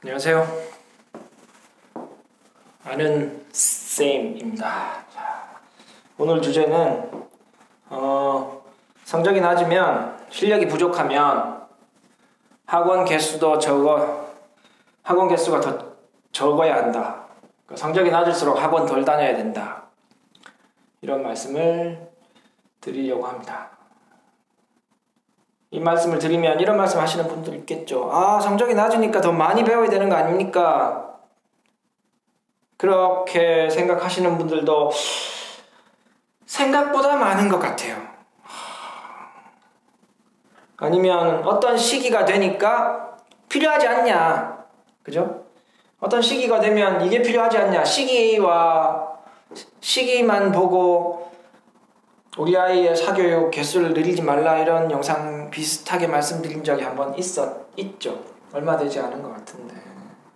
안녕하세요. 아는 쌤입니다. 오늘 주제는 성적이 낮으면, 실력이 부족하면 학원 개수가 더 적어야 한다. 성적이 낮을수록 학원 덜 다녀야 된다. 이런 말씀을 드리려고 합니다. 이 말씀을 드리면 이런 말씀 하시는 분들 있겠죠. 성적이 낮으니까 더 많이 배워야 되는 거 아닙니까? 그렇게 생각하시는 분들도 생각보다 많은 것 같아요. 아니면 어떤 시기가 되니까 필요하지 않냐, 그죠? 어떤 시기가 되면 이게 필요하지 않냐, 시기만 보고 우리 아이의 사교육 개수를 늘리지 말라, 이런 영상 비슷하게 말씀드린 적이 한번 있죠. 얼마 되지 않은 것 같은데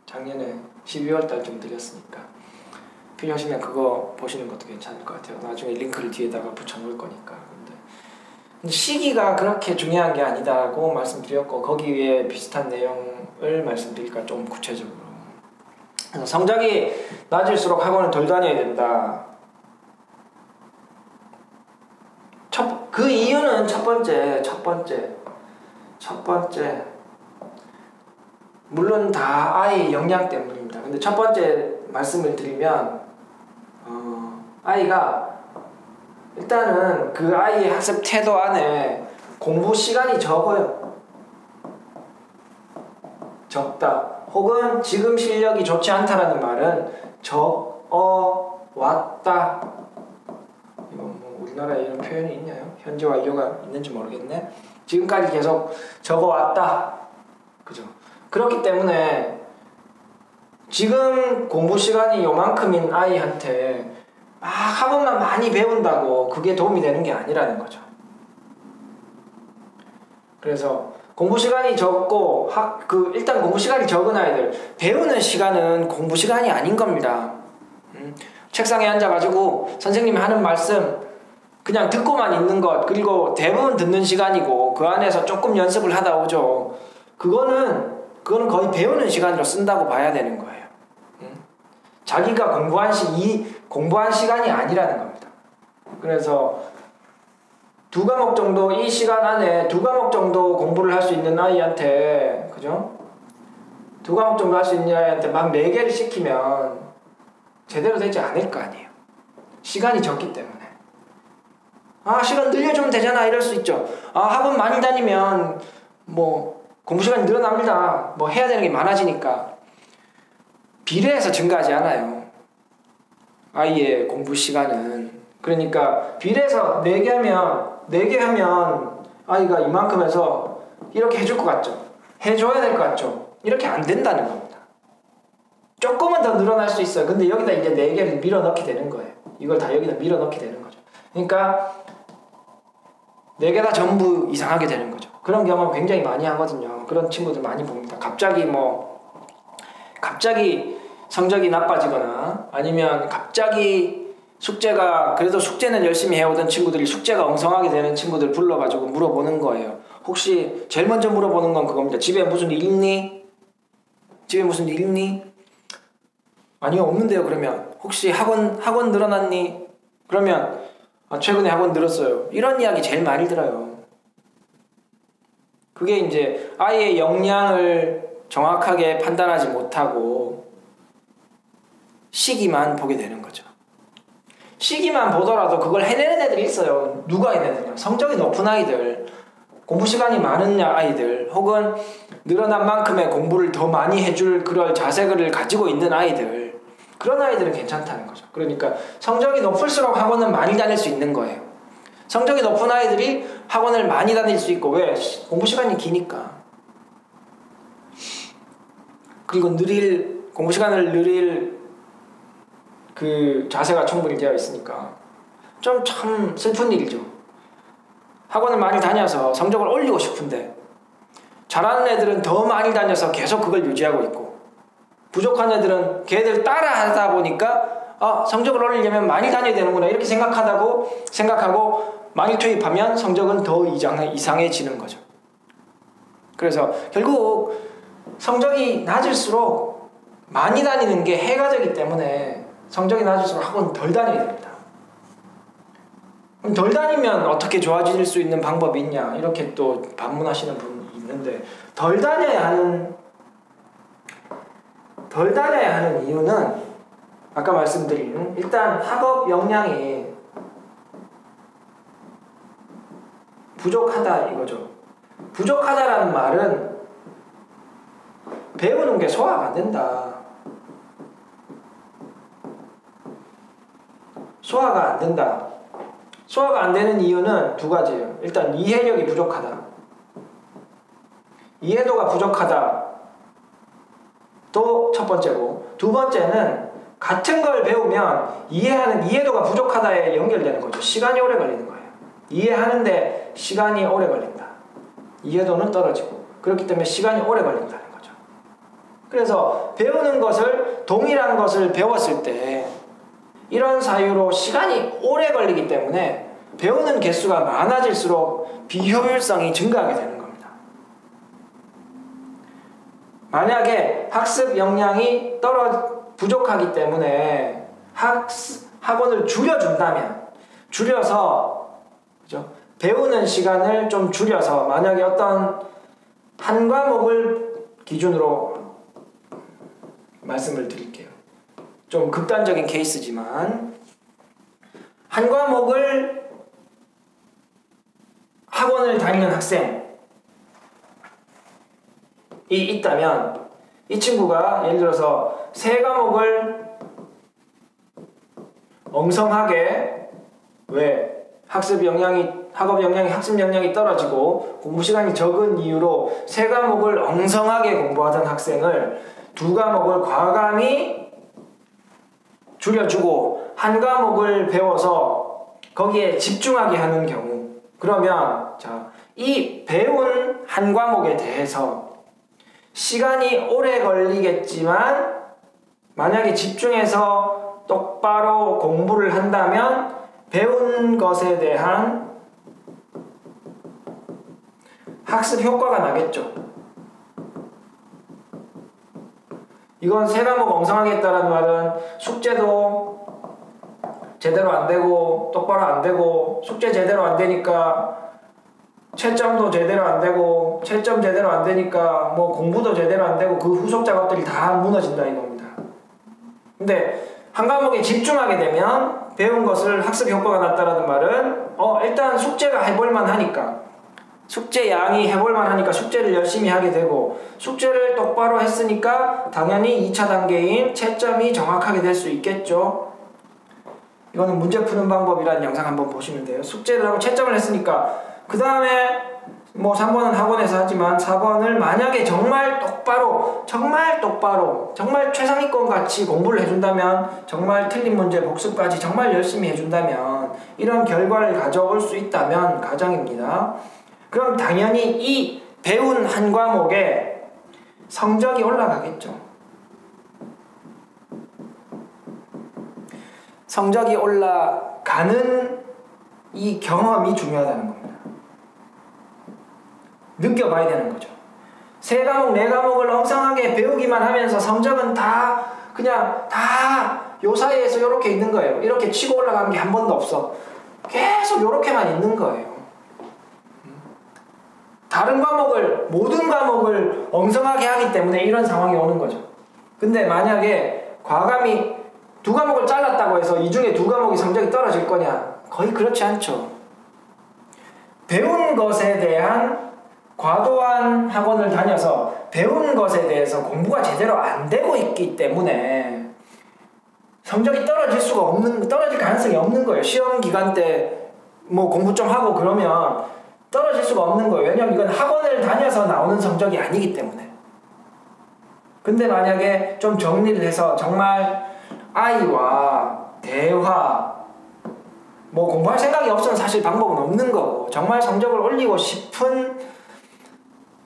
작년에 12월 달쯤 드렸으니까 필요하시면 그거 보시는 것도 괜찮을 것 같아요. 나중에 링크를 뒤에다가 붙여놓을 거니까. 근데 시기가 그렇게 중요한 게 아니다고 말씀드렸고, 거기에 비슷한 내용을 말씀드릴까, 좀 구체적으로. 그래서 성적이 낮을수록 학원을 덜 다녀야 된다. 그 이유는 첫 번째 물론 다 아이의 역량 때문입니다. 근데 첫 번째 말씀을 드리면 아이가 일단은 그 아이의 학습 태도 안에 공부 시간이 적다, 혹은 지금 실력이 좋지 않다라는 말은 왔다. 이건 뭐 우리나라에 이런 표현이 있나요? 현재 완료가 있는지 모르겠네. 지금까지 계속 적어왔다, 그죠? 그렇기 때문에 지금 공부 시간이 요만큼인 아이한테 학원만 많이 배운다고 그게 도움이 되는 게 아니라는 거죠. 그래서 공부 시간이 적고 일단 공부 시간이 적은 아이들, 배우는 시간은 공부 시간이 아닌 겁니다. 책상에 앉아가지고 선생님이 하는 말씀 그냥 듣고만 있는 것, 그리고 대부분 듣는 시간이고 그 안에서 조금 연습을 하다 오죠. 그거는 거의 배우는 시간으로 쓴다고 봐야 되는 거예요. 자기가 공부한 시간이 아니라는 겁니다. 그래서 두 과목 정도, 이 시간 안에 두 과목 정도 공부를 할 수 있는 아이한테, 그죠? 두 과목 정도 할 수 있는 아이한테 막 4개를 시키면 제대로 되지 않을 거 아니에요. 시간이 적기 때문에. 시간 늘려주면 되잖아, 이럴 수 있죠. 학원 많이 다니면 공부 시간이 늘어납니다. 해야 되는 게 많아지니까. 비례해서 증가하지 않아요, 아이의 공부 시간은. 그러니까 비례해서 4개 하면 아이가 이만큼 해서 이렇게 해줄 것 같죠? 해줘야 될 것 같죠? 이렇게 안 된다는 겁니다. 조금은 더 늘어날 수 있어요. 근데 여기다 이제 4개를 밀어넣게 되는 거예요. 이걸 다 여기다 밀어넣게 되는 거죠. 그러니까 4개 다 전부 이상하게 되는 거죠. 그런 경험 굉장히 많이 하거든요. 그런 친구들 많이 봅니다. 갑자기 성적이 나빠지거나, 아니면 갑자기 그래도 숙제는 열심히 해오던 친구들이 숙제가 엉성하게 되는 친구들 불러가지고 물어보는 거예요. 혹시 제일 먼저 물어보는 건 그겁니다. 집에 무슨 일 있니? 아니요, 없는데요. 그러면 혹시 학원 늘어났니? 그러면 최근에 학원 늘었어요. 이런 이야기 제일 많이 들어요. 그게 이제 아이의 역량을 정확하게 판단하지 못하고 시기만 보게 되는 거죠. 시기만 보더라도 그걸 해내는 애들이 있어요. 누가 해내느냐? 성적이 높은 아이들, 공부 시간이 많은 아이들, 혹은 늘어난 만큼의 공부를 더 많이 해줄 그런 자세를 가지고 있는 아이들, 그런 아이들은 괜찮다는 거죠. 그러니까 성적이 높을수록 학원은 많이 다닐 수 있는 거예요. 성적이 높은 아이들이 학원을 많이 다닐 수 있고, 왜? 공부 시간이 기니까. 그리고 공부 시간을 늘릴 그 자세가 충분히 되어 있으니까. 좀 참 슬픈 일이죠. 학원을 많이 다녀서 성적을 올리고 싶은데 잘하는 애들은 더 많이 다녀서 계속 그걸 유지하고 있고, 부족한 애들은 걔들 따라 하다 보니까 성적을 올리려면 많이 다녀야 되는구나, 이렇게 생각하고 많이 투입하면 성적은 더 이상해지는 거죠. 그래서 결국 성적이 낮을수록 많이 다니는 게 해가 되기 때문에 성적이 낮을수록 학원 덜 다녀야 됩니다. 그럼 덜 다니면 어떻게 좋아질 수 있는 방법이 있냐 이렇게 또 반문하시는 분이 있는데 덜 다녀야 하는 이유는 아까 말씀드린 일단 학업 역량이 부족하다 이거죠. 부족하다라는 말은 배우는 게 소화가 안 된다. 소화가 안 된다. 소화가 안 되는 이유는 두 가지예요. 일단 이해력이 부족하다. 이해도가 부족하다. 또 첫 번째고 두 번째는 같은 걸 배우면 이해도가 부족하다에 연결되는 거죠. 시간이 오래 걸리는 거예요. 이해하는데 시간이 오래 걸린다. 이해도는 떨어지고 그렇기 때문에 시간이 오래 걸린다는 거죠. 그래서 배우는 것을 동일한 것을 배웠을 때 이런 사유로 시간이 오래 걸리기 때문에 배우는 개수가 많아질수록 비효율성이 증가하게 되는 겁니다. 만약에 학습 역량이 부족하기 때문에 학원을 줄여서 그죠? 배우는 시간을 좀 줄여서 만약에 어떤 한 과목을 기준으로 말씀을 드릴게요. 좀 극단적인 케이스지만 한 과목을 학원을 다니는 학생이 있다면 이 친구가 예를 들어서 세 과목을 엉성하게 학업 역량이 떨어지고 공부 시간이 적은 이유로 세 과목을 엉성하게 공부하던 학생을 두 과목을 과감히 줄여주고 한 과목을 배워서 거기에 집중하게 하는 경우 그러면 이 배운 한 과목에 대해서 시간이 오래 걸리겠지만 만약에 집중해서 똑바로 공부를 한다면 배운 것에 대한 학습 효과가 나겠죠. 이건 세 과목 엉성하게 했다는 말은 숙제도 제대로 안 되고 똑바로 안 되고 숙제 제대로 안 되니까 채점도 제대로 안 되고 채점 제대로 안 되니까 뭐 공부도 제대로 안 되고 그 후속 작업들이 다 무너진다 이겁니다. 근데 한 과목에 집중하게 되면 배운 것을 학습 효과가 났다라는 말은 일단 숙제가 해볼만 하니까 숙제 양이 해볼만 하니까 숙제를 열심히 하게 되고 숙제를 똑바로 했으니까 당연히 2차 단계인 채점이 정확하게 될 수 있겠죠. 이거는 문제 푸는 방법이라는 영상 한번 보시면 돼요. 숙제를 하고 채점을 했으니까 그 다음에 뭐 3번은 학원에서 하지만 4번을 만약에 정말 똑바로 정말 최상위권 같이 공부를 해준다면 정말 틀린 문제 복습까지 정말 열심히 해준다면 이런 결과를 가져올 수 있다면 가정입니다. 그럼 당연히 이 배운 한 과목에 성적이 올라가겠죠. 성적이 올라가는 이 경험이 중요하다는 겁니다. 느껴봐야 되는 거죠. 세 과목, 네 과목을 엉성하게 배우기만 하면서 성적은 그냥 요 사이에서 이렇게 있는 거예요. 이렇게 치고 올라가는 게 한 번도 없어. 계속 이렇게만 있는 거예요. 모든 과목을 엉성하게 하기 때문에 이런 상황이 오는 거죠. 근데 만약에 과감히 두 과목을 잘랐다고 해서 이 중에 두 과목이 성적이 떨어질 거냐? 거의 그렇지 않죠. 배운 것에 대한 과도한 학원을 다녀서 배운 것에 대해서 공부가 제대로 안 되고 있기 때문에 성적이 떨어질 가능성이 없는 거예요. 시험 기간 때 뭐 공부 좀 하고 그러면 떨어질 수가 없는 거예요. 왜냐면 이건 학원을 다녀서 나오는 성적이 아니기 때문에. 근데 만약에 좀 정리를 해서 정말 아이와 대화, 뭐 공부할 생각이 없으면 사실 방법은 없는 거고 정말 성적을 올리고 싶은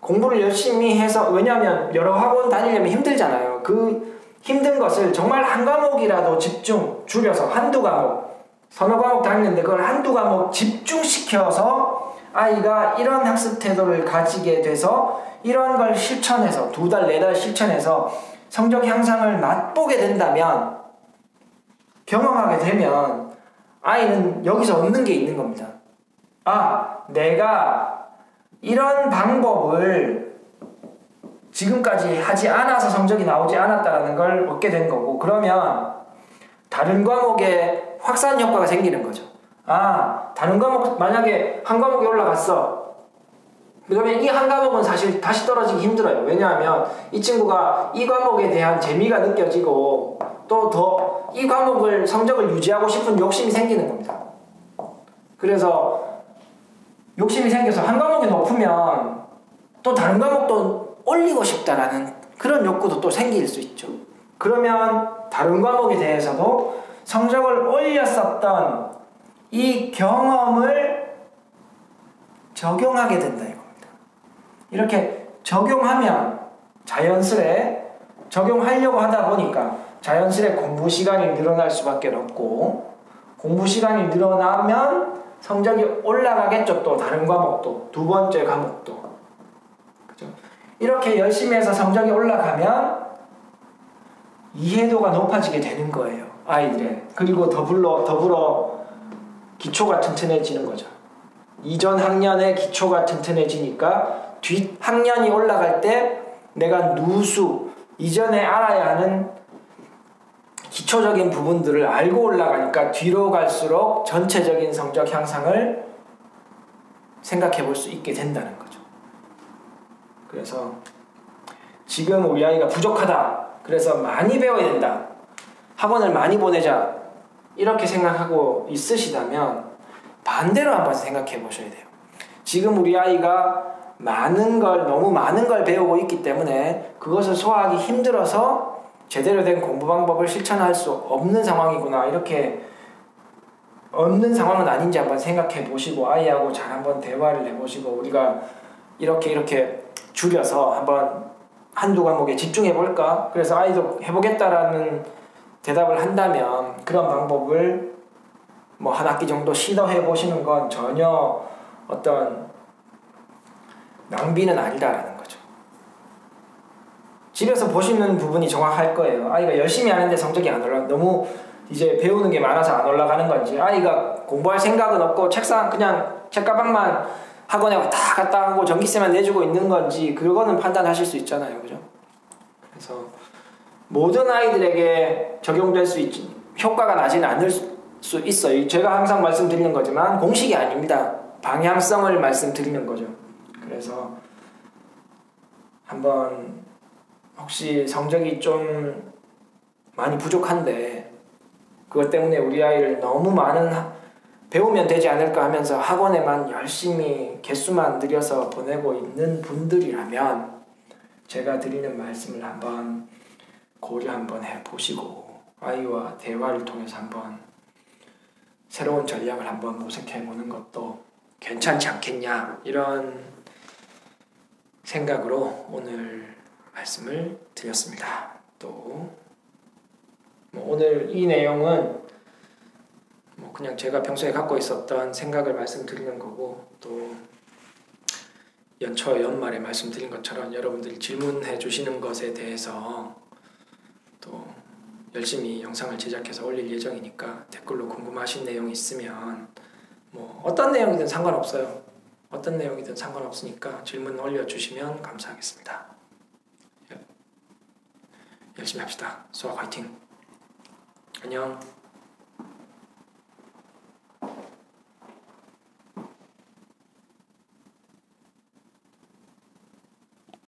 공부를 열심히 해서 왜냐하면 여러 학원 다니려면 힘들잖아요. 그 힘든 것을 정말 한 과목이라도 줄여서 한두 과목 서너 과목 다니는데 그걸 한두 과목 집중시켜서 아이가 이런 학습 태도를 가지게 돼서 이런 걸 실천해서 2달, 4달 실천해서 성적 향상을 맛보게 된다면, 경험하게 되면 아이는 여기서 얻는 게 있는 겁니다. 아, 내가 이런 방법을 지금까지 하지 않아서 성적이 나오지 않았다는 걸 얻게 된 거고, 그러면 다른 과목에 확산 효과가 생기는 거죠. 아, 다른 과목, 만약에 한 과목이 올라갔어. 그러면 이 한 과목은 사실 다시 떨어지기 힘들어요. 왜냐하면 이 친구가 이 과목에 대한 재미가 느껴지고 또 더 이 과목을 성적을 유지하고 싶은 욕심이 생기는 겁니다. 그래서 욕심이 생겨서 한 과목이 높으면 또 다른 과목도 올리고 싶다라는 그런 욕구도 또 생길 수 있죠. 그러면 다른 과목에 대해서도 성적을 올렸었던 이 경험을 적용하게 된다 이겁니다. 이렇게 적용하면 자연스레 적용하려고 하다 보니까 자연스레 공부 시간이 늘어날 수밖에 없고, 공부 시간이 늘어나면 성적이 올라가겠죠. 또 다른 과목도, 2번째 과목도. 그죠? 이렇게 열심히 해서 성적이 올라가면 이해도가 높아지게 되는 거예요, 아이들의. 그리고 더불어 기초가 튼튼해지는 거죠. 이전 학년의 기초가 튼튼해지니까 뒷 학년이 올라갈 때 내가 누수, 이전에 알아야 하는 기초적인 부분들을 알고 올라가니까 뒤로 갈수록 전체적인 성적 향상을 생각해 볼 수 있게 된다는 거죠. 그래서 지금 우리 아이가 부족하다, 그래서 많이 배워야 된다, 학원을 많이 보내자, 이렇게 생각하고 있으시다면 반대로 한번 생각해 보셔야 돼요. 지금 우리 아이가 너무 많은 걸 배우고 있기 때문에 그것을 소화하기 힘들어서 제대로 된 공부 방법을 실천할 수 없는 상황이구나, 이렇게 없는 상황은 아닌지 한번 생각해 보시고 아이하고 잘 한번 대화를 해보시고, 우리가 이렇게 줄여서 한번 한두 과목에 집중해 볼까? 그래서 아이도 해보겠다라는 대답을 한다면 그런 방법을 뭐 한 학기 정도 시도해 보시는 건 전혀 어떤 낭비는 아니다라는 거죠. 집에서 보시는 부분이 정확할 거예요. 아이가 열심히 하는데 성적이 안 올라가, 너무 이제 배우는 게 많아서 안 올라가는 건지, 아이가 공부할 생각은 없고 그냥 책가방만 학원에 다 갔다 하고 전기세만 내주고 있는 건지, 그거는 판단하실 수 있잖아요. 그죠? 그래서 모든 아이들에게 적용될 수 있지, 효과가 나지는 않을 수 있어요. 제가 항상 말씀드리는 거지만 공식이 아닙니다. 방향성을 말씀드리는 거죠. 그래서 한번 혹시 성적이 좀 많이 부족한데 그것 때문에 우리 아이를 너무 많은 배우면 되지 않을까 하면서 학원에만 열심히 개수만 늘려서 보내고 있는 분들이라면 제가 드리는 말씀을 한번 고려 한번 해보시고 아이와 대화를 통해서 한번 새로운 전략을 한번 모색해보는 것도 괜찮지 않겠냐, 이런 생각으로 오늘 말씀을 드렸습니다. 또 오늘 이 내용은 그냥 제가 평소에 갖고 있었던 생각을 말씀드리는 거고, 또 연말에 말씀드린 것처럼 여러분들이 질문해 주시는 것에 대해서 또 열심히 영상을 제작해서 올릴 예정이니까 댓글로 궁금하신 내용이 있으면 어떤 내용이든 상관없어요. 어떤 내용이든 상관없으니까 질문 올려주시면 감사하겠습니다. 열심히 합시다. 수학 화이팅! 안녕.